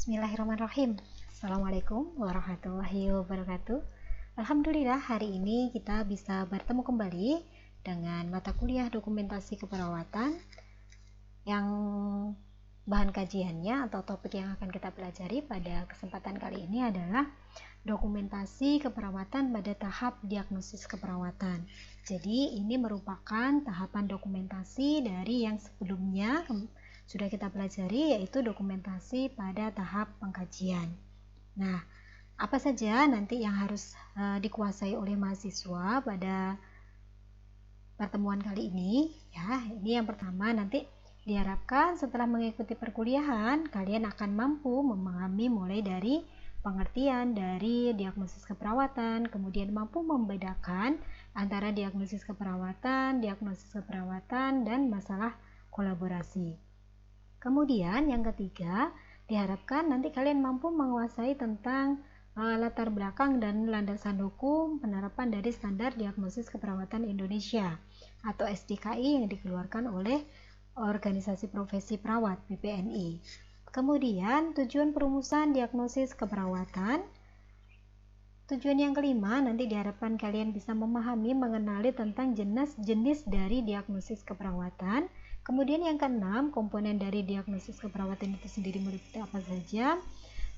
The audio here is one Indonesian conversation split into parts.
Bismillahirrahmanirrahim. Assalamualaikum warahmatullahi wabarakatuh. Alhamdulillah hari ini kita bisa bertemu kembali dengan mata kuliah dokumentasi keperawatan yang bahan kajiannya atau topik yang akan kita pelajari pada kesempatan kali ini adalah dokumentasi keperawatan pada tahap diagnosis keperawatan. Jadi ini merupakan tahapan dokumentasi dari yang sebelumnya sudah kita pelajari, yaitu dokumentasi pada tahap pengkajian. Nah, apa saja nanti yang harus dikuasai oleh mahasiswa pada pertemuan kali ini? Ya, ini yang pertama, nanti diharapkan setelah mengikuti perkuliahan, kalian akan mampu memahami mulai dari pengertian dari diagnosis keperawatan, kemudian mampu membedakan antara diagnosis keperawatan, dan masalah kolaborasi. Kemudian yang ketiga, diharapkan nanti kalian mampu menguasai tentang latar belakang dan landasan hukum penerapan dari standar diagnosis keperawatan Indonesia atau SDKI yang dikeluarkan oleh Organisasi Profesi Perawat BPNI. Kemudian tujuan perumusan diagnosis keperawatan. Tujuan yang kelima, nanti diharapkan kalian bisa memahami, mengenali tentang jenis-jenis dari diagnosis keperawatan. Kemudian yang keenam, komponen dari diagnosis keperawatan itu sendiri meliputi apa saja.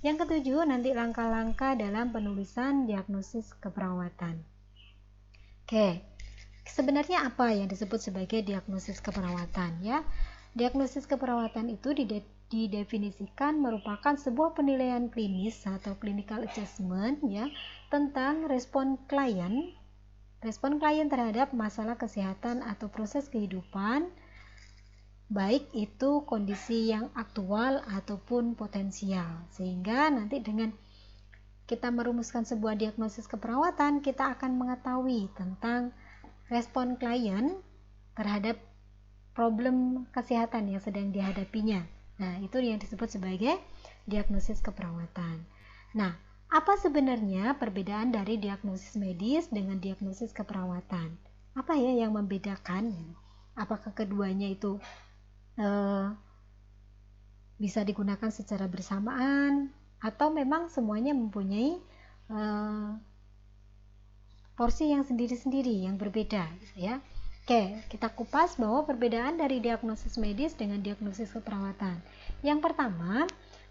Yang ketujuh, nanti langkah-langkah dalam penulisan diagnosis keperawatan. Oke, sebenarnya apa yang disebut sebagai diagnosis keperawatan ya? Diagnosis keperawatan itu didefinisikan merupakan sebuah penilaian klinis atau clinical assessment ya tentang respon klien terhadap masalah kesehatan atau proses kehidupan, baik itu kondisi yang aktual ataupun potensial. Sehingga nanti dengan kita merumuskan sebuah diagnosis keperawatan, kita akan mengetahui tentang respon klien terhadap problem kesehatan yang sedang dihadapinya. Nah, itu yang disebut sebagai diagnosis keperawatan. Nah, apa sebenarnya perbedaan dari diagnosis medis dengan diagnosis keperawatan? Apa ya yang membedakan? Apakah keduanya itu bisa digunakan secara bersamaan atau memang semuanya mempunyai porsi yang sendiri-sendiri yang berbeda gitu ya. Oke, kita kupas bahwa perbedaan dari diagnosis medis dengan diagnosis keperawatan. Yang pertama,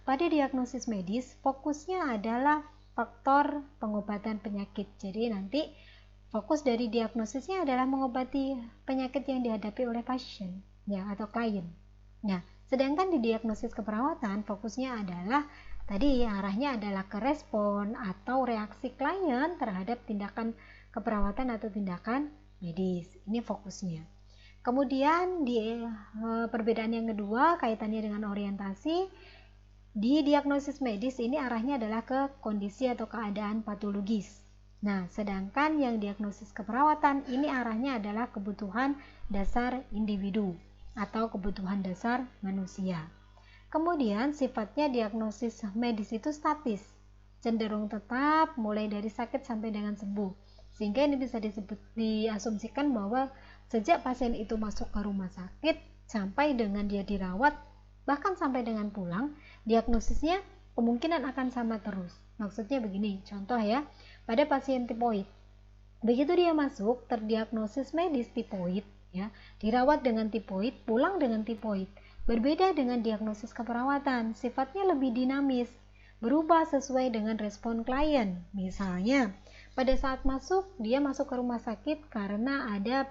pada diagnosis medis fokusnya adalah faktor pengobatan penyakit. Jadi nanti fokus dari diagnosisnya adalah mengobati penyakit yang dihadapi oleh pasien ya atau klien. Nah, sedangkan di diagnosis keperawatan fokusnya adalah tadi arahnya adalah ke respon atau reaksi klien terhadap tindakan keperawatan atau tindakan medis. Ini fokusnya. Kemudian di perbedaan yang kedua kaitannya dengan orientasi. Di diagnosis medis ini arahnya adalah ke kondisi atau keadaan patologis. Nah, sedangkan yang diagnosis keperawatan ini arahnya adalah kebutuhan dasar individu atau kebutuhan dasar manusia. Kemudian sifatnya diagnosis medis itu statis, cenderung tetap mulai dari sakit sampai dengan sembuh. Sehingga ini bisa diasumsikan bahwa sejak pasien itu masuk ke rumah sakit sampai dengan dia dirawat, bahkan sampai dengan pulang, diagnosisnya kemungkinan akan sama terus. Maksudnya begini, contoh ya, pada pasien tipoid. Begitu dia masuk, terdiagnosis medis tipoid, ya, dirawat dengan tipoid, pulang dengan tipoid. Berbeda dengan diagnosis keperawatan, sifatnya lebih dinamis, berubah sesuai dengan respon klien. Misalnya, pada saat dia masuk ke rumah sakit karena ada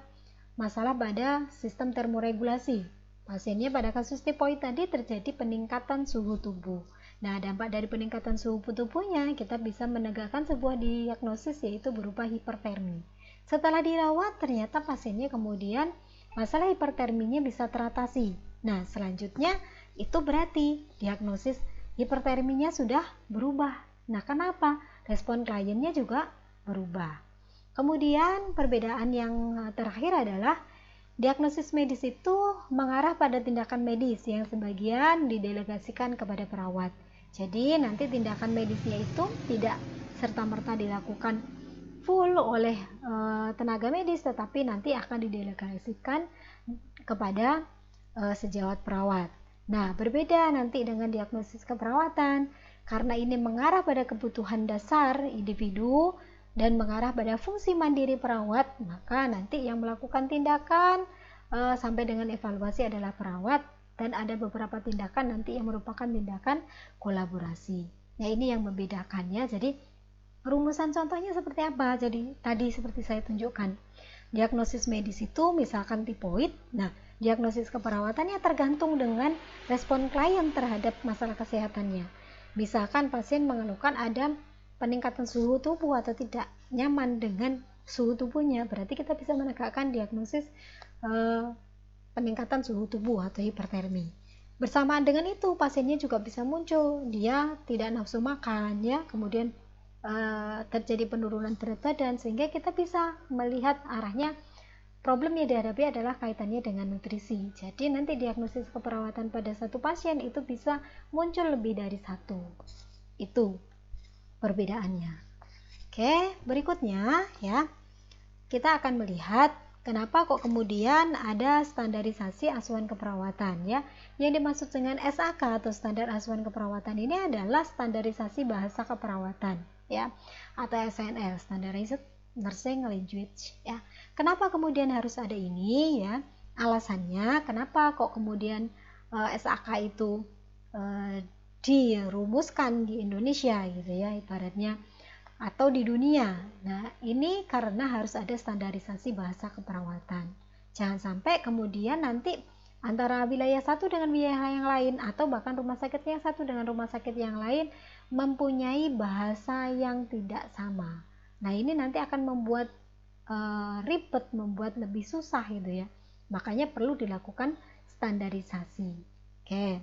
masalah pada sistem termoregulasi. Pasiennya pada kasus tipoid tadi terjadi peningkatan suhu tubuh. Nah, dampak dari peningkatan suhu tubuhnya kita bisa menegakkan sebuah diagnosis yaitu berupa hipertermi. Setelah dirawat, ternyata pasiennya kemudian masalah hiperterminya bisa teratasi. Nah, selanjutnya itu berarti diagnosis hiperterminya sudah berubah. Nah, kenapa? Respon kliennya juga berubah. Kemudian perbedaan yang terakhir adalah diagnosis medis itu mengarah pada tindakan medis yang sebagian didelegasikan kepada perawat. Jadi nanti tindakan medisnya itu tidak serta-merta dilakukan full oleh tenaga medis, tetapi nanti akan didelegasikan kepada sejawat perawat. Nah, berbeda nanti dengan diagnosis keperawatan, karena ini mengarah pada kebutuhan dasar individu dan mengarah pada fungsi mandiri perawat, maka nanti yang melakukan tindakan sampai dengan evaluasi adalah perawat, dan ada beberapa tindakan nanti yang merupakan tindakan kolaborasi. Nah, ini yang membedakannya. Jadi rumusan contohnya seperti apa? Jadi tadi seperti saya tunjukkan, diagnosis medis itu misalkan tipoid. Nah, diagnosis keperawatannya tergantung dengan respon klien terhadap masalah kesehatannya. Misalkan pasien mengeluhkan ada peningkatan suhu tubuh atau tidak nyaman dengan suhu tubuhnya, berarti kita bisa menegakkan diagnosis peningkatan suhu tubuh atau hipertermi. Bersamaan dengan itu, pasiennya juga bisa muncul, dia tidak nafsu makan, ya, kemudian terjadi penurunan berat badan, sehingga kita bisa melihat arahnya problem yang dihadapi adalah kaitannya dengan nutrisi. Jadi nanti diagnosis keperawatan pada satu pasien itu bisa muncul lebih dari satu. Itu perbedaannya. Oke, berikutnya ya, kita akan melihat kenapa kok kemudian ada standarisasi asuhan keperawatan ya. Yang dimaksud dengan SAK atau standar asuhan keperawatan ini adalah standarisasi bahasa keperawatan ya, atau SNL, Standardized Nursing Language ya. Kenapa kemudian harus ada ini ya? Alasannya kenapa kok kemudian SAK itu dirumuskan di Indonesia gitu ya, ibaratnya, atau di dunia. Nah, ini karena harus ada standarisasi bahasa keperawatan. Jangan sampai kemudian nanti antara wilayah satu dengan wilayah yang lain, atau bahkan rumah sakit yang satu dengan rumah sakit yang lain mempunyai bahasa yang tidak sama. Nah, ini nanti akan membuat ribet, membuat lebih susah gitu ya. Makanya perlu dilakukan standarisasi. Oke.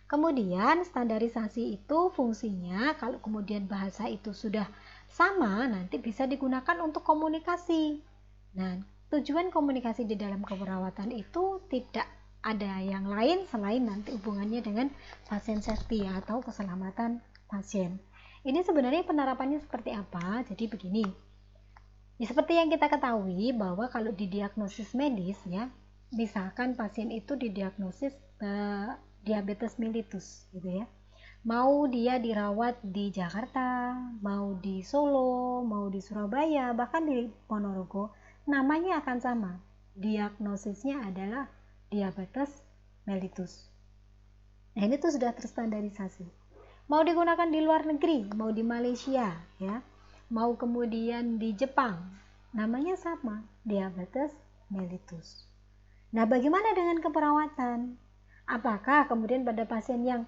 Kemudian standarisasi itu fungsinya kalau kemudian bahasa itu sudah sama, nanti bisa digunakan untuk komunikasi. Nah, tujuan komunikasi di dalam keperawatan itu tidak ada yang lain selain nanti hubungannya dengan pasien safety atau keselamatan pasien. Ini sebenarnya penerapannya seperti apa? Jadi begini, ya, seperti yang kita ketahui bahwa kalau di diagnosis medis ya, misalkan pasien itu didiagnosis diabetes mellitus gitu ya, mau dia dirawat di Jakarta, mau di Solo, mau di Surabaya, bahkan di Ponorogo, namanya akan sama, diagnosisnya adalah diabetes mellitus. Nah, ini tuh sudah terstandarisasi. Mau digunakan di luar negeri, mau di Malaysia ya, mau kemudian di Jepang, namanya sama, diabetes mellitus. Nah, bagaimana dengan keperawatan? Apakah kemudian pada pasien yang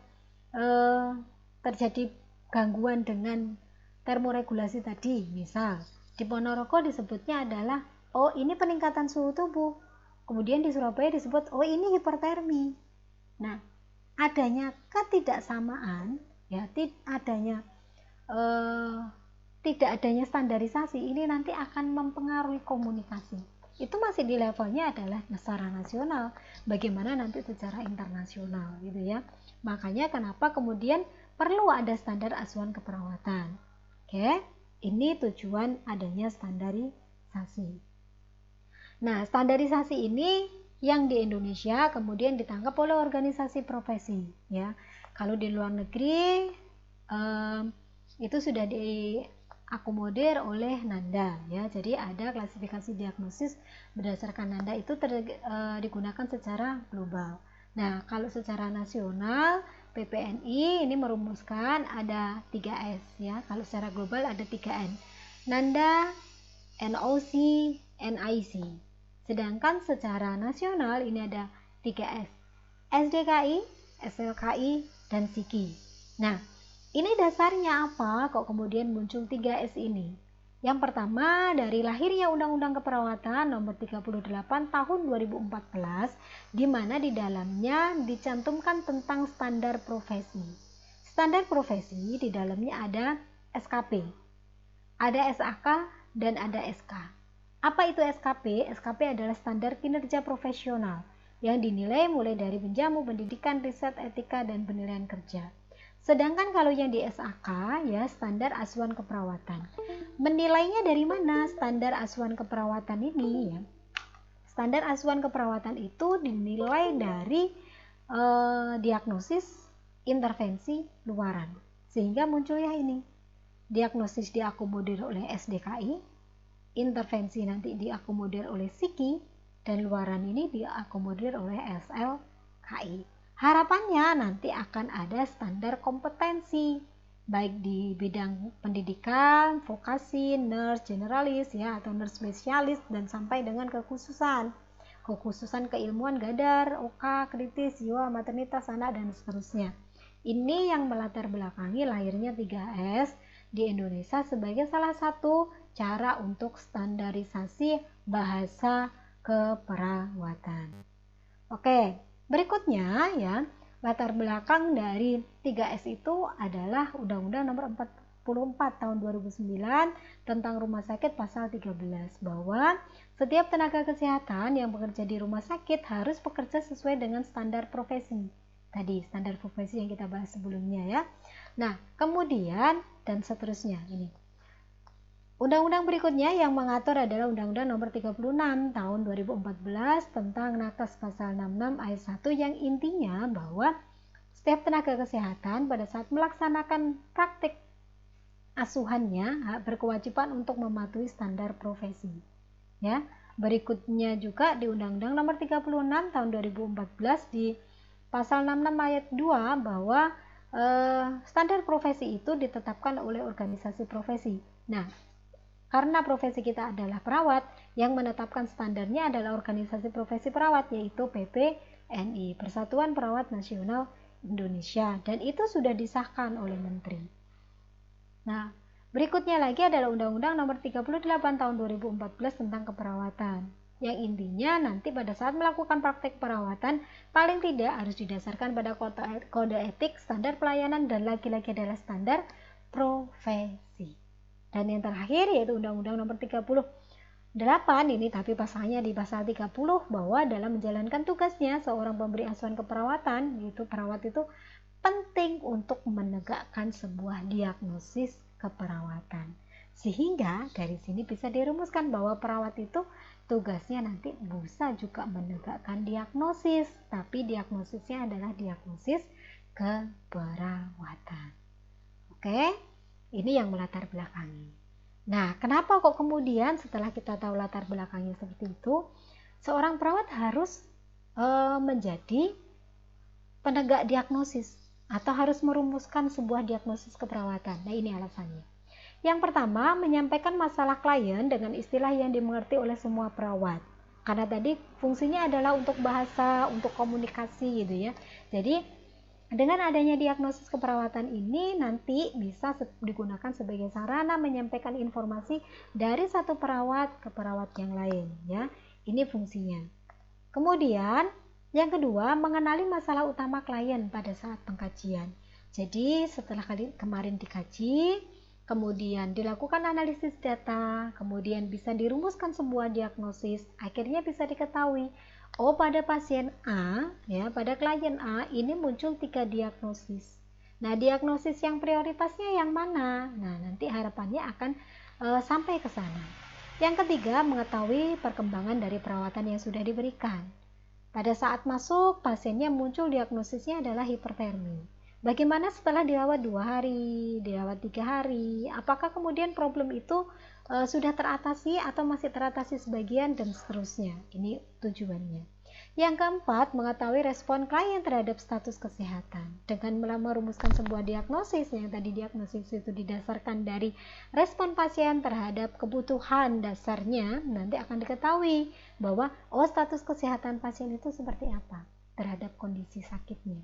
terjadi gangguan dengan termoregulasi tadi, misal di Ponorogo disebutnya adalah oh ini peningkatan suhu tubuh, kemudian di Surabaya disebut oh ini hipertermi. Nah, adanya ketidaksamaan ya, tidak adanya standarisasi ini nanti akan mempengaruhi komunikasi. Itu masih di levelnya adalah secara nasional, bagaimana nanti secara internasional gitu ya. Makanya kenapa kemudian perlu ada standar asuhan keperawatan. Oke, ini tujuan adanya standarisasi. Nah, standarisasi ini yang di Indonesia kemudian ditangkap oleh organisasi profesi ya. Kalau di luar negeri itu sudah diakomodir oleh NANDA ya. Jadi ada klasifikasi diagnosis berdasarkan NANDA itu digunakan secara global. Nah, kalau secara nasional PPNI ini merumuskan ada 3S ya. Kalau secara global ada 3N. NANDA, NOC, NIC. Sedangkan secara nasional ini ada 3S. SDKI, SLKI, dan SIKI. Nah, ini dasarnya apa kok kemudian muncul 3S ini? Yang pertama, dari lahirnya Undang-Undang Keperawatan Nomor 38 Tahun 2014, di mana di dalamnya dicantumkan tentang standar profesi. Standar profesi di dalamnya ada SKP, ada SAK, dan ada SK. Apa itu SKP? SKP adalah standar kinerja profesional yang dinilai mulai dari penjamu, pendidikan, riset, etika, dan penilaian kerja. Sedangkan kalau yang di SAK ya, standar asuhan keperawatan. Menilainya dari mana standar asuhan keperawatan ini ya? Standar asuhan keperawatan itu dinilai dari diagnosis intervensi luaran, sehingga munculnya ini diagnosis diakomodir oleh SDKI, intervensi nanti diakomodir oleh psiki, dan luaran ini diakomodir oleh SLKI. Harapannya nanti akan ada standar kompetensi baik di bidang pendidikan, vokasi, nurse generalis ya, atau nurse spesialis, dan sampai dengan kekhususan keilmuan gadar, OK, kritis, jiwa, maternitas, anak, dan seterusnya. Ini yang melatar belakangi lahirnya 3S di Indonesia sebagai salah satu cara untuk standarisasi bahasa keperawatan. Oke, berikutnya ya, latar belakang dari 3S itu adalah Undang-Undang Nomor 44 Tahun 2009 tentang rumah sakit pasal 13, bahwa setiap tenaga kesehatan yang bekerja di rumah sakit harus bekerja sesuai dengan standar profesi. Tadi standar profesi yang kita bahas sebelumnya ya. Nah, kemudian dan seterusnya ini. Undang-undang berikutnya yang mengatur adalah Undang-Undang Nomor 36 Tahun 2014 tentang Nakes Pasal 66 Ayat 1, yang intinya bahwa setiap tenaga kesehatan pada saat melaksanakan praktik asuhannya berkewajiban untuk mematuhi standar profesi. Ya, berikutnya juga di Undang-Undang Nomor 36 Tahun 2014 di Pasal 66 Ayat 2 bahwa standar profesi itu ditetapkan oleh organisasi profesi. Nah, karena profesi kita adalah perawat, yang menetapkan standarnya adalah organisasi profesi perawat, yaitu PPNI, Persatuan Perawat Nasional Indonesia, dan itu sudah disahkan oleh Menteri. Nah, berikutnya lagi adalah Undang-Undang Nomor 38 Tahun 2014 tentang keperawatan, yang intinya nanti pada saat melakukan praktek perawatan paling tidak harus didasarkan pada kode etik, standar pelayanan, dan lagi-lagi adalah standar profesi. Dan yang terakhir yaitu Undang-Undang Nomor 38 ini, tapi pasalnya di pasal 30, bahwa dalam menjalankan tugasnya seorang pemberi asuhan keperawatan, yaitu perawat itu penting untuk menegakkan sebuah diagnosis keperawatan. Sehingga dari sini bisa dirumuskan bahwa perawat itu tugasnya nanti bisa juga menegakkan diagnosis, tapi diagnosisnya adalah diagnosis keperawatan. Oke? Ini yang melatar belakangi. Nah, kenapa kok kemudian setelah kita tahu latar belakangnya seperti itu, seorang perawat harus menjadi penegak diagnosis atau harus merumuskan sebuah diagnosis keperawatan? Nah, ini alasannya. Yang pertama, menyampaikan masalah klien dengan istilah yang dimengerti oleh semua perawat. Karena tadi fungsinya adalah untuk bahasa, untuk komunikasi gitu ya. Jadi dengan adanya diagnosis keperawatan ini nanti bisa digunakan sebagai sarana menyampaikan informasi dari satu perawat ke perawat yang lain ya. Ini fungsinya. Kemudian yang kedua, mengenali masalah utama klien pada saat pengkajian. Jadi setelah kemarin dikaji, kemudian dilakukan analisis data, kemudian bisa dirumuskan sebuah diagnosis, akhirnya bisa diketahui, oh pada pasien A, ya pada klien A ini muncul 3 diagnosis. Nah, diagnosis yang prioritasnya yang mana? Nah, nanti harapannya akan sampai ke sana. Yang ketiga, mengetahui perkembangan dari perawatan yang sudah diberikan. Pada saat masuk, pasiennya muncul diagnosisnya adalah hipertermi. Bagaimana setelah dirawat 2 hari, dirawat 3 hari, apakah kemudian problem itu sudah teratasi atau masih teratasi sebagian, dan seterusnya. Ini tujuannya. Yang keempat, mengetahui respon klien terhadap status kesehatan. Dengan merumuskan sebuah diagnosis, yang tadi diagnosis itu didasarkan dari respon pasien terhadap kebutuhan dasarnya, nanti akan diketahui bahwa oh status kesehatan pasien itu seperti apa terhadap kondisi sakitnya.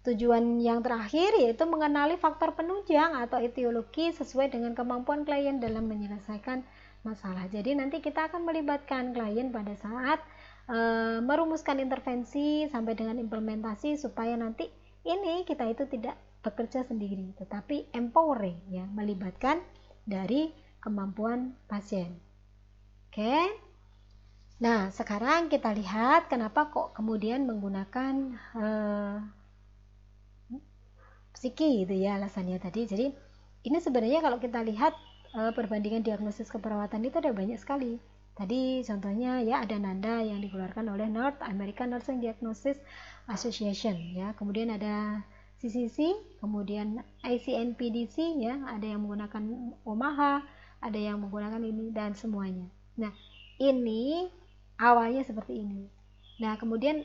Tujuan yang terakhir yaitu mengenali faktor penunjang atau etiologi sesuai dengan kemampuan klien dalam menyelesaikan masalah. Jadi nanti kita akan melibatkan klien pada saat merumuskan intervensi sampai dengan implementasi, supaya nanti ini kita itu tidak bekerja sendiri, tetapi empowering ya, melibatkan dari kemampuan pasien. Oke. Nah, sekarang kita lihat kenapa kok kemudian menggunakan psiki gitu ya alasannya tadi. Jadi ini sebenarnya kalau kita lihat perbandingan diagnosis keperawatan itu ada banyak sekali. Tadi contohnya ya ada NANDA yang dikeluarkan oleh North American Nursing Diagnosis Association ya. Kemudian ada CCC, kemudian ICNPDC ya, ada yang menggunakan Omaha, ada yang menggunakan ini dan semuanya. Nah, ini awalnya seperti ini. Nah, kemudian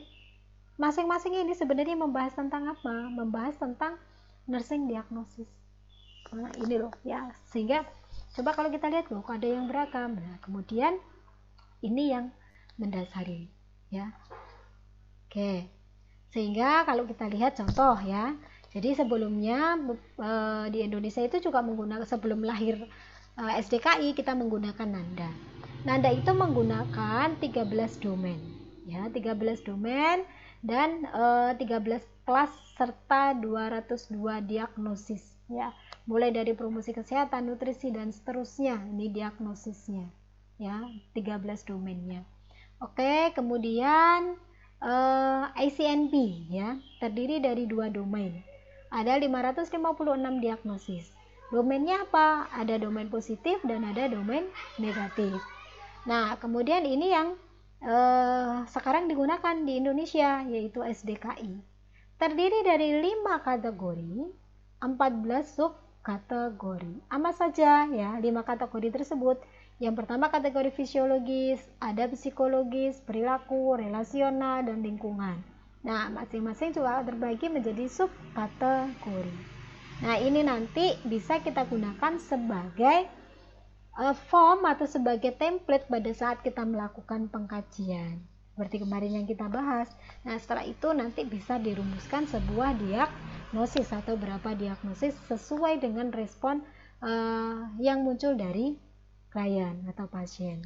masing-masing ini sebenarnya membahas tentang apa? Membahas tentang nursing diagnosis. Nah, ini loh ya. Sehingga coba kalau kita lihat loh, ada yang beragam. Nah, kemudian ini yang mendasari ya. Oke. Sehingga kalau kita lihat contoh ya. Jadi sebelumnya di Indonesia itu juga menggunakan, sebelum lahir SDKI kita menggunakan NANDA. NANDA itu menggunakan 13 domain ya, 13 domain dan 13 kelas serta 202 diagnosis ya. Mulai dari promosi kesehatan, nutrisi dan seterusnya, ini diagnosisnya ya, 13 domainnya. Oke, kemudian ICNP ya, terdiri dari 2 domain. Ada 556 diagnosis. Domainnya apa? Ada domain positif dan ada domain negatif. Nah, kemudian ini yang sekarang digunakan di Indonesia, yaitu SDKI. Terdiri dari 5 kategori, 14 subkategori. Apa saja ya 5 kategori tersebut? Yang pertama kategori fisiologis, ada psikologis, perilaku, relasional, dan lingkungan. Nah, masing-masing juga terbagi menjadi subkategori. Nah, ini nanti bisa kita gunakan sebagai form atau sebagai template pada saat kita melakukan pengkajian. Seperti kemarin yang kita bahas. Nah, setelah itu nanti bisa dirumuskan sebuah diagnosis atau berapa diagnosis sesuai dengan respon yang muncul dari klien atau pasien.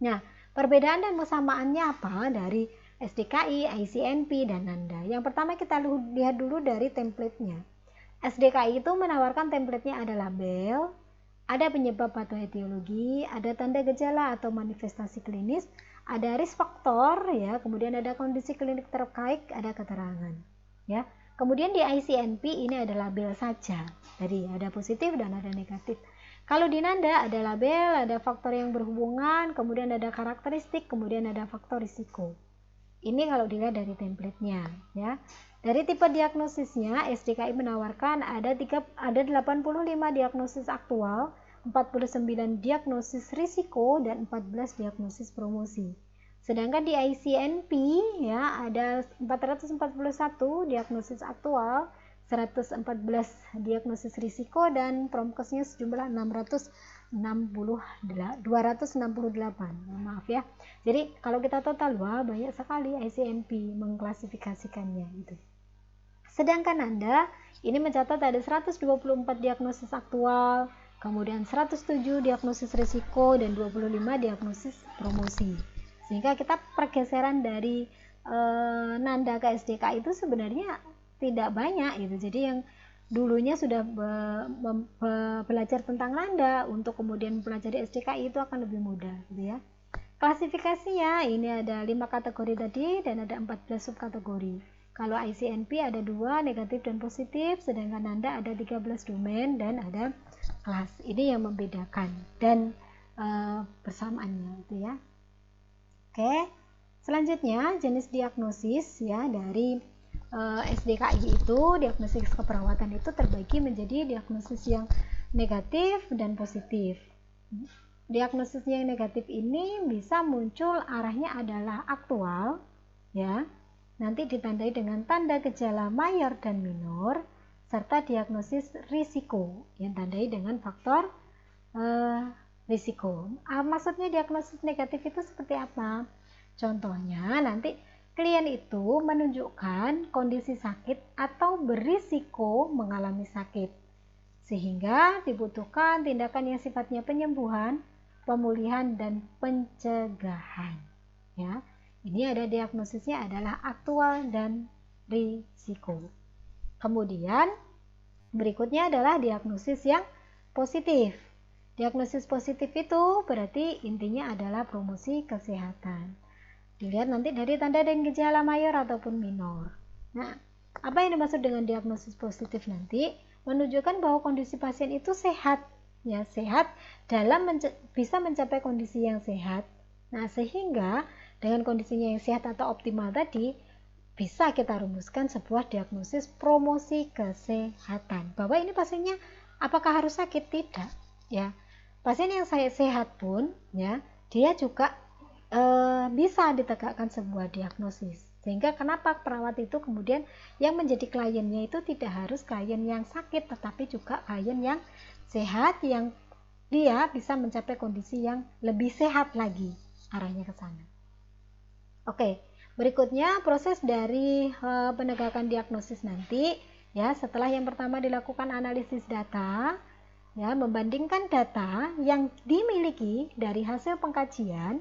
Nah, perbedaan dan kesamaannya apa dari SDKI, ICNP, dan NANDA? Yang pertama kita lihat dulu dari template-nya. SDKI itu menawarkan template-nya ada label, ada penyebab patoetiologi, ada tanda gejala atau manifestasi klinis, ada risk factor ya, kemudian ada kondisi klinik terkait, ada keterangan ya. Kemudian di ICNP ini ada label saja, jadi ada positif dan ada negatif. Kalau di NANDA ada label, ada faktor yang berhubungan, kemudian ada karakteristik, kemudian ada faktor risiko. Ini kalau dilihat dari template-nya ya. Dari tipe diagnosisnya, SDKI menawarkan ada 85 diagnosis aktual, 49 diagnosis risiko, dan 14 diagnosis promosi. Sedangkan di ICNP ya ada 441 diagnosis aktual, 114 diagnosis risiko, dan promkesnya sejumlah 268. Maaf ya. Jadi kalau kita total banyak sekali ICNP mengklasifikasikannya gitu. Sedangkan Anda ini mencatat ada 124 diagnosis aktual, kemudian 107 diagnosis risiko, dan 25 diagnosis promosi. Sehingga kita pergeseran dari NANDA ke SDK itu sebenarnya tidak banyak gitu. Jadi yang dulunya sudah belajar tentang NANDA untuk kemudian mempelajari SDKI itu akan lebih mudah gitu ya. Klasifikasinya ini ada 5 kategori tadi dan ada 14 subkategori. Kalau ICNP ada 2, negatif dan positif, sedangkan NANDA ada 13 domain dan ada kelas. Ini yang membedakan dan persamaannya gitu ya. Oke, selanjutnya jenis diagnosis ya dari SDKI itu, diagnosis keperawatan itu terbagi menjadi diagnosis yang negatif dan positif. Diagnosis yang negatif ini bisa muncul arahnya adalah aktual ya. Nanti ditandai dengan tanda gejala mayor dan minor, serta diagnosis risiko yang tandai dengan faktor risiko. Maksudnya diagnosis negatif itu seperti apa? Contohnya nanti klien itu menunjukkan kondisi sakit atau berisiko mengalami sakit, sehingga dibutuhkan tindakan yang sifatnya penyembuhan, pemulihan, dan pencegahan ya. Ini ada diagnosisnya adalah aktual dan risiko. Kemudian berikutnya adalah diagnosis yang positif. Diagnosis positif itu berarti intinya adalah promosi kesehatan. Dilihat nanti dari tanda dan gejala mayor ataupun minor. Nah, apa yang dimaksud dengan diagnosis positif nanti? Menunjukkan bahwa kondisi pasien itu sehat, ya sehat dalam bisa mencapai kondisi yang sehat Nah, sehingga dengan kondisinya yang sehat atau optimal tadi, bisa kita rumuskan sebuah diagnosis promosi kesehatan. Bahwa ini pasiennya apakah harus sakit? Tidak, ya. Pasien yang sehat pun, ya, dia juga bisa ditegakkan sebuah diagnosis. Sehingga kenapa perawat itu kemudian yang menjadi kliennya itu tidak harus klien yang sakit, tetapi juga klien yang sehat, yang dia bisa mencapai kondisi yang lebih sehat lagi, arahnya ke sana. Oke, berikutnya proses dari penegakan diagnosis nanti, ya, setelah yang pertama dilakukan analisis data, ya, membandingkan data yang dimiliki dari hasil pengkajian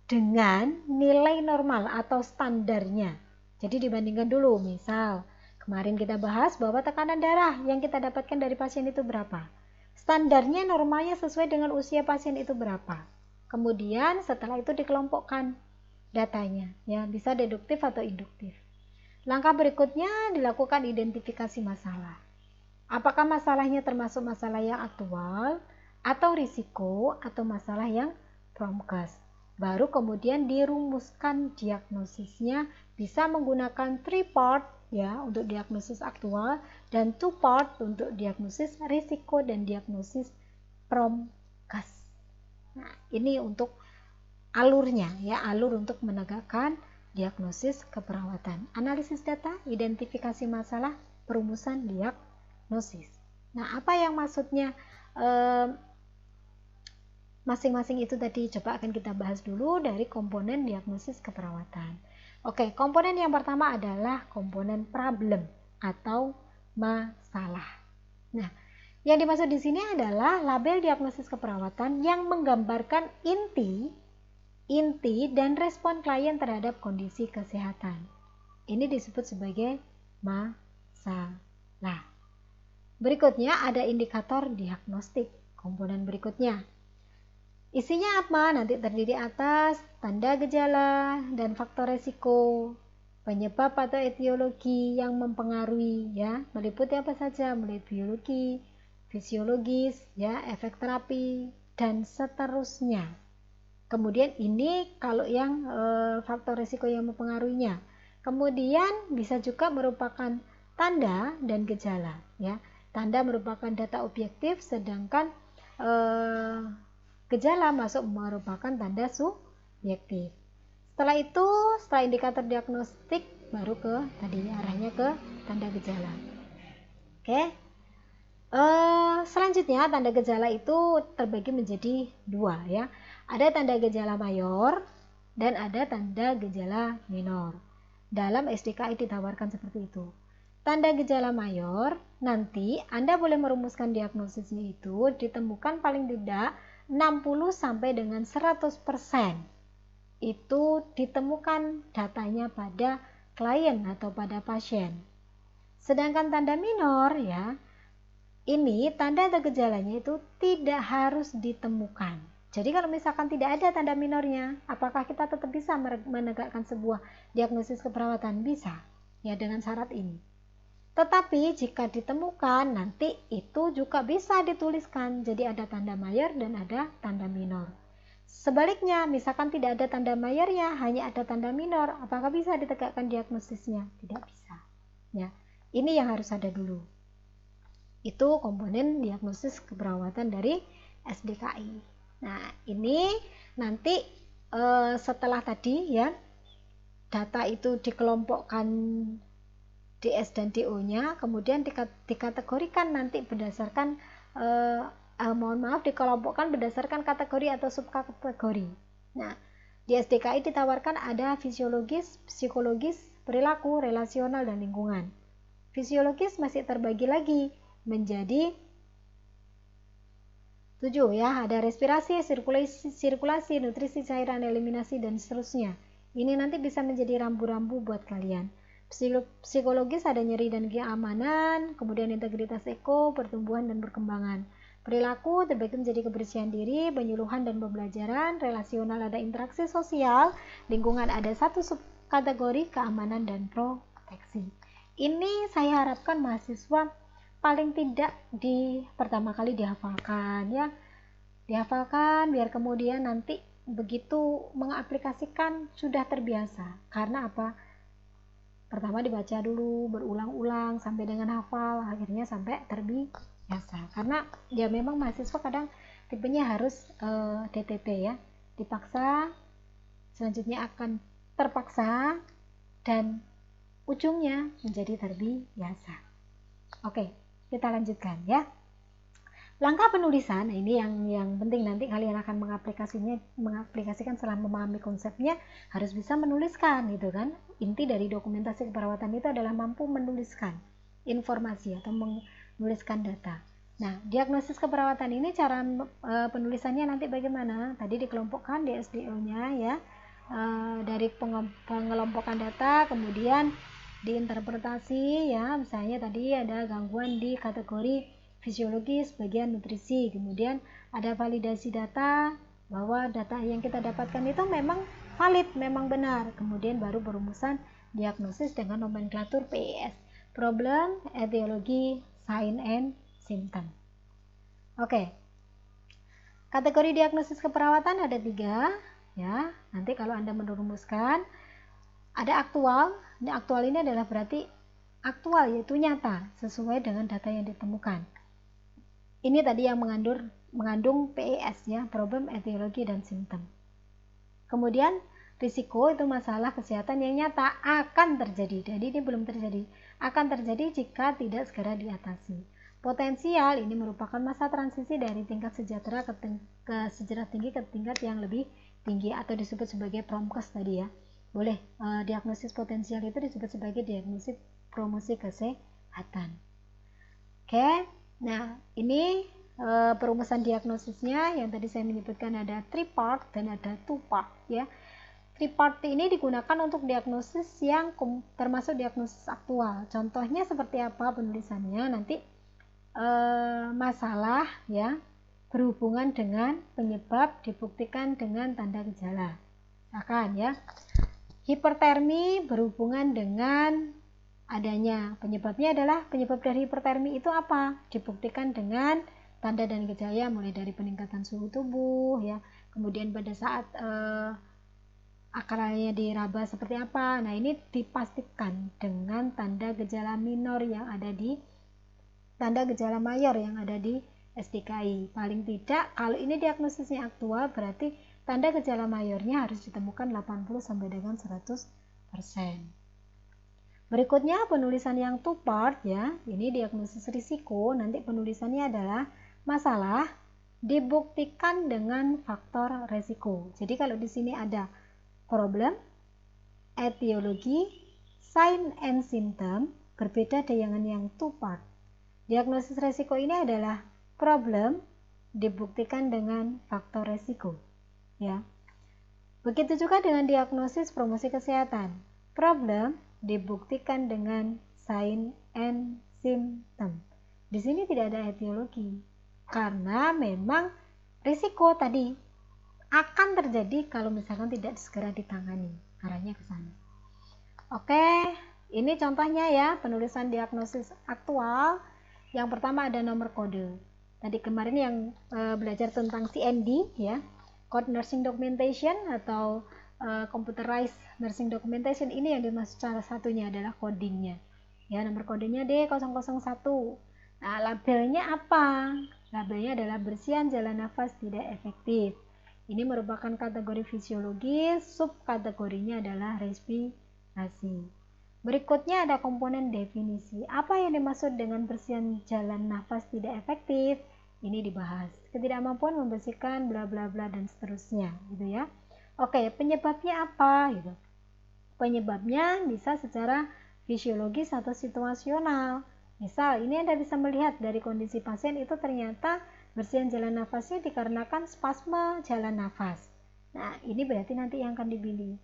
dengan nilai normal atau standarnya. Jadi dibandingkan dulu, misal kemarin kita bahas bahwa tekanan darah yang kita dapatkan dari pasien itu berapa. Standarnya normalnya sesuai dengan usia pasien itu berapa. Kemudian setelah itu dikelompokkan datanya, ya, bisa deduktif atau induktif. Langkah berikutnya dilakukan identifikasi masalah. Apakah masalahnya termasuk masalah yang aktual atau risiko atau masalah yang promkes. Baru kemudian dirumuskan diagnosisnya, bisa menggunakan 3 part, ya, untuk diagnosis aktual, dan 2 part untuk diagnosis risiko dan diagnosis promkes. Nah, ini untuk alurnya, ya, alur untuk menegakkan diagnosis keperawatan. Analisis data, identifikasi masalah, perumusan diagnosis. Nah, apa yang maksudnya masing-masing itu tadi? Coba akan kita bahas dulu dari komponen diagnosis keperawatan. Oke, komponen yang pertama adalah komponen problem atau masalah. Nah, yang dimaksud di sini adalah label diagnosis keperawatan yang menggambarkan inti dan respon klien terhadap kondisi kesehatan. Ini disebut sebagai masalah. Berikutnya ada indikator diagnostik, komponen berikutnya. Isinya apa? Nanti terdiri atas tanda gejala dan faktor resiko, penyebab atau etiologi yang mempengaruhi, ya, meliputi apa saja, mulai biologi, fisiologis, ya, efek terapi, dan seterusnya. Kemudian ini kalau yang faktor risiko yang mempengaruhinya. Kemudian bisa juga merupakan tanda dan gejala, ya. Tanda merupakan data objektif, sedangkan gejala masuk merupakan tanda subjektif. Setelah itu, setelah indikator diagnostik, baru ke tadi arahnya ke tanda gejala. Oke. Selanjutnya tanda gejala itu terbagi menjadi 2, ya. Ada tanda gejala mayor dan ada tanda gejala minor. Dalam SDKI ditawarkan seperti itu. Tanda gejala mayor, nanti Anda boleh merumuskan diagnosisnya itu ditemukan paling tidak 60 sampai dengan 100%. Itu ditemukan datanya pada klien atau pada pasien. Sedangkan tanda minor, ya, ini tanda atau gejalanya itu tidak harus ditemukan. Jadi kalau misalkan tidak ada tanda minornya, apakah kita tetap bisa menegakkan sebuah diagnosis keperawatan? Bisa, ya, dengan syarat ini. Tetapi jika ditemukan, nanti itu juga bisa dituliskan. Jadi ada tanda mayor dan ada tanda minor. Sebaliknya, misalkan tidak ada tanda mayornya, hanya ada tanda minor, apakah bisa ditegakkan diagnosisnya? Tidak bisa. Ya, ini yang harus ada dulu. Itu komponen diagnosis keperawatan dari SDKI. Nah, ini nanti setelah tadi, ya, data itu dikelompokkan DS dan DO-nya, kemudian dikategorikan nanti berdasarkan dikelompokkan berdasarkan kategori atau subkategori. Nah, di SDKI ditawarkan ada fisiologis, psikologis, perilaku, relasional, dan lingkungan. Fisiologis masih terbagi lagi menjadi 7, ya, ada respirasi, sirkulasi, nutrisi, cairan, eliminasi, dan seterusnya. Ini nanti bisa menjadi rambu-rambu buat kalian. Psikologis ada nyeri dan keamanan, kemudian integritas eko, pertumbuhan dan perkembangan. Perilaku terbagi menjadi kebersihan diri, penyuluhan dan pembelajaran. Relasional ada interaksi sosial, lingkungan ada 1 subkategori, keamanan dan proteksi. Ini saya harapkan mahasiswa paling tidak pertama kali dihafalkan, ya, dihafalkan biar kemudian nanti begitu mengaplikasikan sudah terbiasa. Karena apa? Pertama dibaca dulu berulang-ulang sampai dengan hafal, akhirnya sampai terbiasa. Karena ya memang mahasiswa kadang tipenya harus DTT ya, dipaksa, selanjutnya akan terpaksa, dan ujungnya menjadi terbiasa. Oke, kita lanjutkan ya. Langkah penulisan, ini yang penting, nanti kalian akan mengaplikasikan setelah memahami konsepnya, harus bisa menuliskan gitu kan. Inti dari dokumentasi keperawatan itu adalah mampu menuliskan informasi atau menuliskan data. Nah, diagnosis keperawatan ini cara penulisannya nanti bagaimana? Tadi dikelompokkan di SDO-nya ya, dari pengelompokan data, kemudian diinterpretasi ya, misalnya tadi ada gangguan di kategori fisiologis bagian nutrisi, kemudian ada validasi data bahwa data yang kita dapatkan itu memang valid, memang benar, kemudian baru perumusan diagnosis dengan nomenklatur PES, problem, etiologi, sign and symptom. Oke, kategori diagnosis keperawatan ada 3 ya. Nanti kalau Anda merumuskan, ada aktual. Nah, aktual ini adalah berarti aktual, yaitu nyata sesuai dengan data yang ditemukan. Ini tadi yang mengandung PES ya, problem, etiologi, dan simptom. Kemudian risiko itu masalah kesehatan yang nyata akan terjadi. Jadi ini belum terjadi, akan terjadi jika tidak segera diatasi. Potensial ini merupakan masa transisi dari tingkat sejahtera ke sejahtera tinggi ke tingkat yang lebih tinggi atau disebut sebagai promkes tadi ya. Boleh diagnosis potensial itu disebut sebagai diagnosis promosi kesehatan. Oke. Nah, ini perumusan diagnosisnya yang tadi saya menyebutkan ada 3 part dan ada 2 part ya. 3 part ini digunakan untuk diagnosis yang termasuk diagnosis aktual. Contohnya seperti apa penulisannya nanti, masalah ya berhubungan dengan penyebab dibuktikan dengan tanda gejala. Misalkan ya, hipertermi berhubungan dengan adanya, penyebabnya adalah penyebab dari hipertermi itu apa? Dibuktikan dengan tanda dan gejala mulai dari peningkatan suhu tubuh ya, kemudian pada saat akarnya diraba seperti apa. Nah, ini dipastikan dengan tanda gejala minor yang ada di tanda gejala mayor yang ada di SDKI. Paling tidak kalau ini diagnosisnya aktual berarti tanda gejala mayornya harus ditemukan 80 sampai dengan 100%. Berikutnya penulisan yang 2 part ya. Ini diagnosis risiko, nanti penulisannya adalah masalah dibuktikan dengan faktor resiko. Jadi kalau di sini ada problem, etiologi, sign and symptom, berbeda dengan yang 2 part. Diagnosis resiko ini adalah problem dibuktikan dengan faktor resiko ya. Begitu juga dengan diagnosis promosi kesehatan. Problem dibuktikan dengan sign and symptom. Di sini tidak ada etiologi karena memang risiko tadi akan terjadi kalau misalkan tidak segera ditangani, arahnya ke sana. Oke, ini contohnya ya penulisan diagnosis aktual. Yang pertama ada nomor kode. Tadi kemarin yang belajar tentang CND ya, Code Nursing Documentation atau Computerized Nursing Documentation, ini yang dimaksud salah satunya adalah codingnya ya, nomor kodenya D001. Nah, labelnya apa? Labelnya adalah bersihan jalan nafas tidak efektif. Ini merupakan kategori fisiologis, subkategorinya adalah respirasi. Berikutnya ada komponen definisi. Apa yang dimaksud dengan bersihan jalan nafas tidak efektif? Ini dibahas. Ketidakmampuan membersihkan bla bla bla dan seterusnya gitu ya. Oke, penyebabnya apa gitu. Penyebabnya bisa secara fisiologis atau situasional. Misal, ini Anda bisa melihat dari kondisi pasien itu ternyata bersihan jalan nafasnya dikarenakan spasme jalan nafas. Nah, ini berarti nanti yang akan dipilih.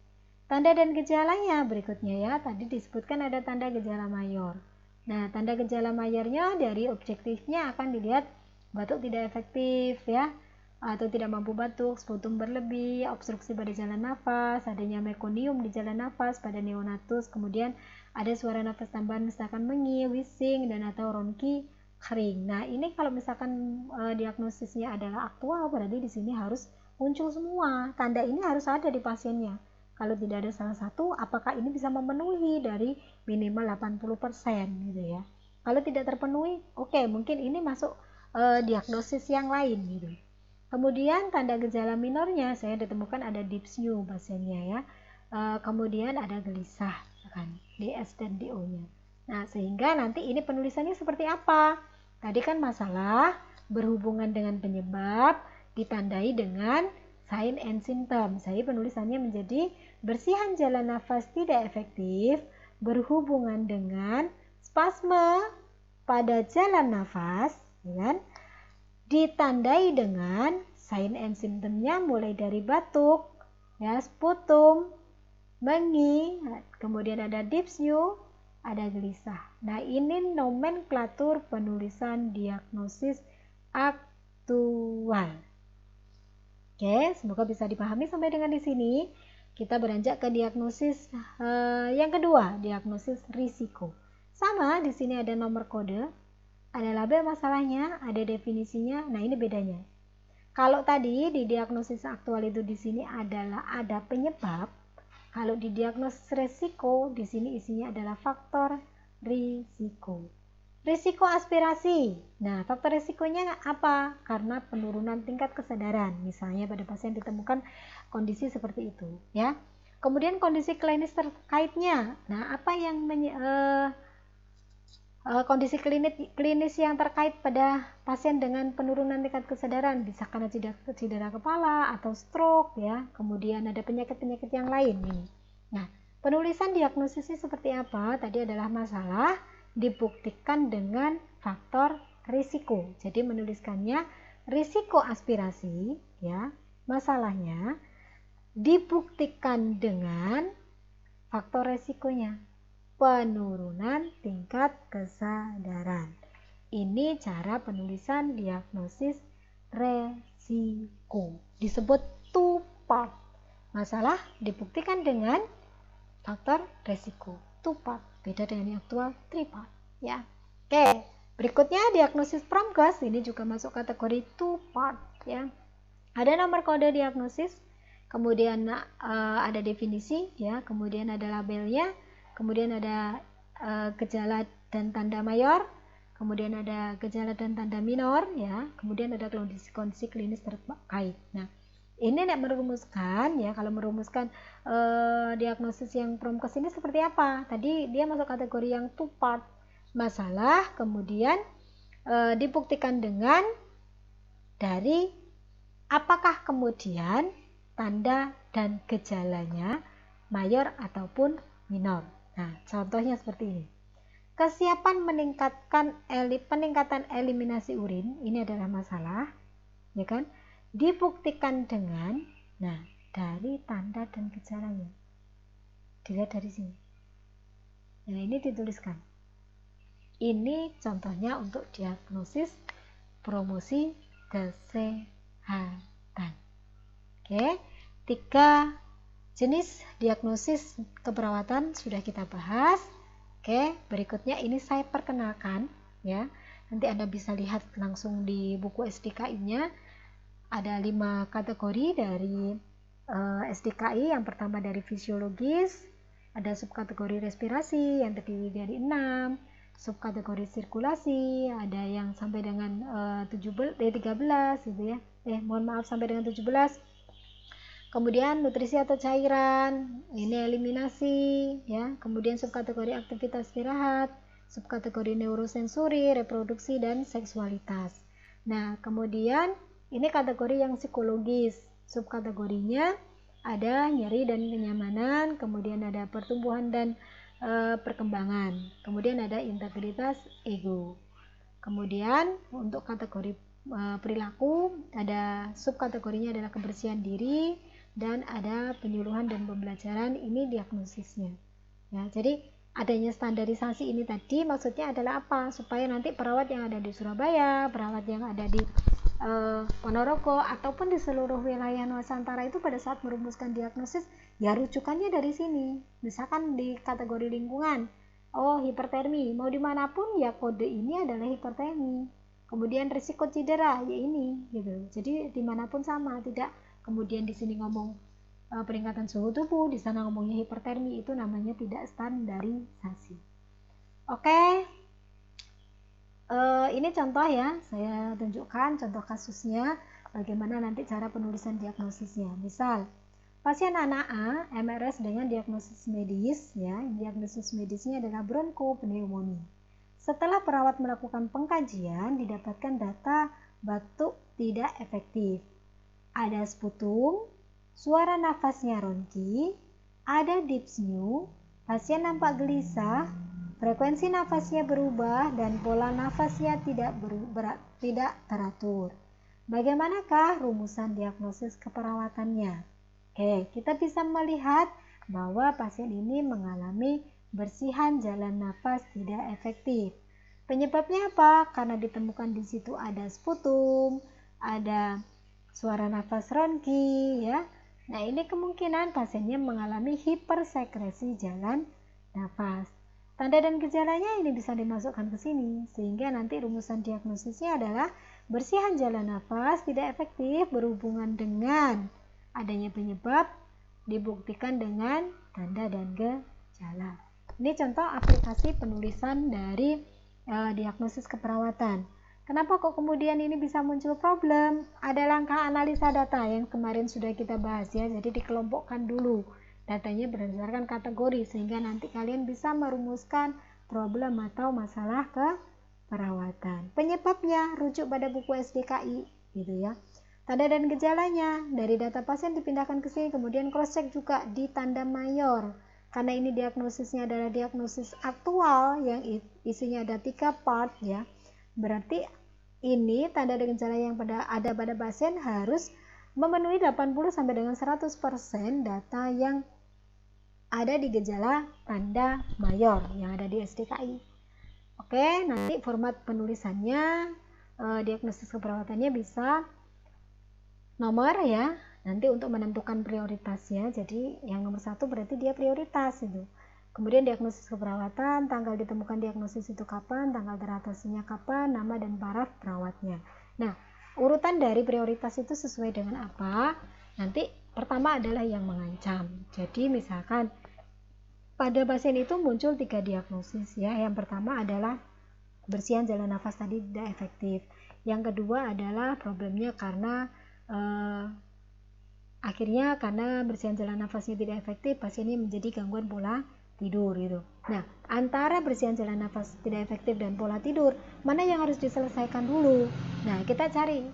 Tanda dan gejalanya berikutnya ya, tadi disebutkan ada tanda gejala mayor. Nah, tanda gejala mayornya dari objektifnya akan dilihat batuk tidak efektif ya, atau tidak mampu batuk, sputum berlebih, obstruksi pada jalan nafas, adanya mekonium di jalan nafas pada neonatus, kemudian ada suara nafas tambahan misalkan mengi, wheezing, dan atau ronki kering. Nah, ini kalau misalkan diagnosisnya adalah aktual, berarti di sini harus muncul semua. Tanda ini harus ada di pasiennya. Kalau tidak ada salah satu, apakah ini bisa memenuhi dari minimal 80% gitu ya. Kalau tidak terpenuhi, oke, mungkin ini masuk diagnosis yang lain gitu. Kemudian tanda gejala minornya saya ditemukan ada dyspnea pasiennya ya. Kemudian ada gelisah kan, DS dan DO-nya. Nah, sehingga nanti ini penulisannya seperti apa? Tadi kan masalah berhubungan dengan penyebab ditandai dengan sign and symptom. Saya penulisannya menjadi bersihan jalan nafas tidak efektif berhubungan dengan spasme pada jalan nafas, ya kan? Ditandai dengan sign and symptomnya mulai dari batuk, ya, sputum, mengi, kemudian ada dyspnea, ada gelisah. Nah, ini nomenklatur penulisan diagnosis aktual. Oke, semoga bisa dipahami sampai dengan di sini. Kita beranjak ke diagnosis yang kedua, diagnosis risiko. Sama, di sini ada nomor kode, ada label masalahnya, ada definisinya. Nah, ini bedanya. Kalau tadi di diagnosis aktual itu di sini adalah ada penyebab, kalau di diagnosis risiko di sini isinya adalah faktor risiko. Risiko aspirasi. Nah, faktor risikonya apa? Karena penurunan tingkat kesadaran. Misalnya pada pasien ditemukan kondisi seperti itu, ya. Kemudian kondisi klinis terkaitnya. Nah, apa yang kondisi klinis yang terkait pada pasien dengan penurunan tingkat kesadaran, bisa karena cedera kepala atau stroke, ya. Kemudian ada penyakit-penyakit yang lain ini. Nah, penulisan diagnosisnya seperti apa? Tadi adalah masalah dibuktikan dengan faktor risiko. Jadi menuliskannya risiko aspirasi, ya. Masalahnya dibuktikan dengan faktor risikonya. Penurunan tingkat kesadaran. Ini cara penulisan diagnosis resiko. Disebut two part. Masalah dibuktikan dengan faktor resiko. Two part. Beda dengan yang aktual three part. Ya. Oke. Berikutnya diagnosis Promkes. Ini juga masuk kategori two part. Ya. Ada nomor kode diagnosis. Kemudian ada definisi. Ya. Kemudian ada labelnya. Kemudian ada gejala dan tanda mayor, kemudian ada gejala dan tanda minor, ya. Kemudian ada kondisi klinis terkait. Nah, ini tidak merumuskan, ya. Kalau merumuskan diagnosis yang Promkes ini seperti apa? Tadi dia masuk kategori yang two part, masalah, kemudian dibuktikan dengan dari apakah kemudian tanda dan gejalanya mayor ataupun minor. Nah, contohnya seperti ini. Kesiapan peningkatan eliminasi urin, ini adalah masalah, ya kan? Dibuktikan dengan, nah, dari tanda dan gejalanya. Dilihat dari sini. Nah, ini dituliskan. Ini contohnya untuk diagnosis promosi kesehatan. Oke, 3 jenis diagnosis keperawatan sudah kita bahas. Oke, berikutnya ini saya perkenalkan, ya. Nanti Anda bisa lihat langsung di buku SDKI-nya. Ada 5 kategori dari SDKI. Yang pertama dari fisiologis, ada subkategori respirasi yang terdiri dari 6, subkategori sirkulasi, ada yang sampai dengan 13 gitu ya. Sampai dengan 17. Kemudian nutrisi atau cairan, ini eliminasi, ya. Kemudian subkategori aktivitas istirahat, subkategori neurosensori, reproduksi dan seksualitas. Nah, kemudian ini kategori yang psikologis. Subkategorinya ada nyeri dan kenyamanan, kemudian ada pertumbuhan dan perkembangan, kemudian ada integritas ego. Kemudian untuk kategori perilaku ada subkategorinya adalah kebersihan diri, dan ada penyuluhan dan pembelajaran, ini diagnosisnya. Ya, jadi adanya standarisasi ini tadi maksudnya adalah apa? Supaya nanti perawat yang ada di Surabaya, perawat yang ada di Ponorogo ataupun di seluruh wilayah Nusantara itu pada saat merumuskan diagnosis, ya rujukannya dari sini. Misalkan di kategori lingkungan, oh hipertermi, mau dimanapun ya kode ini adalah hipertermi. Kemudian risiko cedera, ya ini, gitu. Jadi dimanapun sama, tidak kemudian di sini ngomong peningkatan suhu tubuh, di sana ngomongnya hipertermi, itu namanya tidak standarisasi. Oke, ini contoh ya, saya tunjukkan contoh kasusnya, bagaimana nanti cara penulisan diagnosisnya. Misal, pasien anak A MRS dengan diagnosis medis, ya, diagnosis medisnya adalah bronkopneumonia. Setelah perawat melakukan pengkajian, didapatkan data batuk tidak efektif. Ada sputum, suara nafasnya ronki, ada dyspnea, pasien nampak gelisah, frekuensi nafasnya berubah, dan pola nafasnya tidak teratur. Bagaimanakah rumusan diagnosis keperawatannya? Oke, kita bisa melihat bahwa pasien ini mengalami bersihan jalan nafas tidak efektif. Penyebabnya apa? Karena ditemukan di situ ada sputum, ada suara nafas ronki, ya. Nah, ini kemungkinan pasiennya mengalami hipersekresi jalan nafas. Tanda dan gejalanya ini bisa dimasukkan ke sini, sehingga nanti rumusan diagnosisnya adalah bersihan jalan nafas tidak efektif berhubungan dengan adanya penyebab, dibuktikan dengan tanda dan gejala. Ini contoh aplikasi penulisan dari diagnosis keperawatan. Kenapa kok kemudian ini bisa muncul problem? Ada langkah analisa data yang kemarin sudah kita bahas ya, jadi dikelompokkan dulu datanya berdasarkan kategori, sehingga nanti kalian bisa merumuskan problem atau masalah keperawatan. Penyebabnya rujuk pada buku SDKI gitu ya. Tanda dan gejalanya dari data pasien dipindahkan ke sini, kemudian cross check juga di tanda mayor. Karena ini diagnosisnya adalah diagnosis aktual yang isinya ada 3 part ya. Berarti ini tanda dan gejala yang ada pada pasien harus memenuhi 80 sampai dengan 100% data yang ada di gejala tanda mayor yang ada di SDKI. Oke, nanti format penulisannya diagnosis keperawatannya bisa nomor ya, nanti untuk menentukan prioritasnya. Jadi yang nomor 1 berarti dia prioritas itu. Kemudian diagnosis keperawatan, tanggal ditemukan diagnosis itu kapan, tanggal teratasinya kapan, nama dan paraf perawatnya. Nah, urutan dari prioritas itu sesuai dengan apa? Nanti pertama adalah yang mengancam. Jadi misalkan pada pasien itu muncul 3 diagnosis ya. Yang pertama adalah bersihan jalan nafas tadi tidak efektif. Yang kedua adalah problemnya karena akhirnya karena bersihan jalan nafasnya tidak efektif, pasien ini menjadi gangguan pola tidur gitu. Nah, antara bersihan jalan nafas tidak efektif dan pola tidur, mana yang harus diselesaikan dulu? Nah, kita cari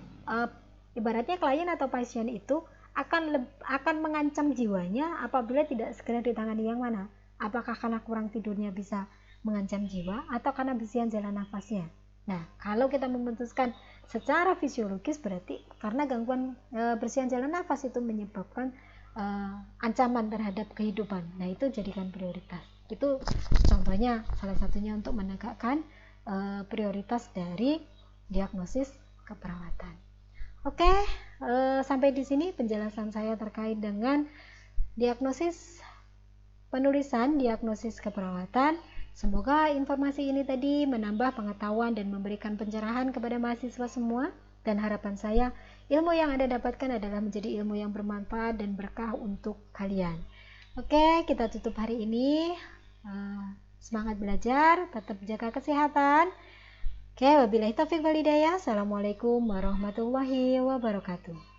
ibaratnya klien atau pasien itu akan mengancam jiwanya apabila tidak segera ditangani yang mana? Apakah karena kurang tidurnya bisa mengancam jiwa atau karena bersihan jalan nafasnya? Nah, kalau kita memutuskan secara fisiologis berarti karena gangguan bersihan jalan nafas itu menyebabkan ancaman terhadap kehidupan. Nah, itu jadikan prioritas. Itu contohnya salah satunya untuk menegakkan prioritas dari diagnosis keperawatan. Oke, sampai di sini penjelasan saya terkait dengan diagnosis penulisan diagnosis keperawatan. Semoga informasi ini tadi menambah pengetahuan dan memberikan pencerahan kepada mahasiswa semua, dan harapan saya ilmu yang Anda dapatkan adalah menjadi ilmu yang bermanfaat dan berkah untuk kalian. Oke, kita tutup hari ini. Semangat belajar, tetap jaga kesehatan. Oke, wabillahi taufiq wal hidayah. Assalamualaikum warahmatullahi wabarakatuh.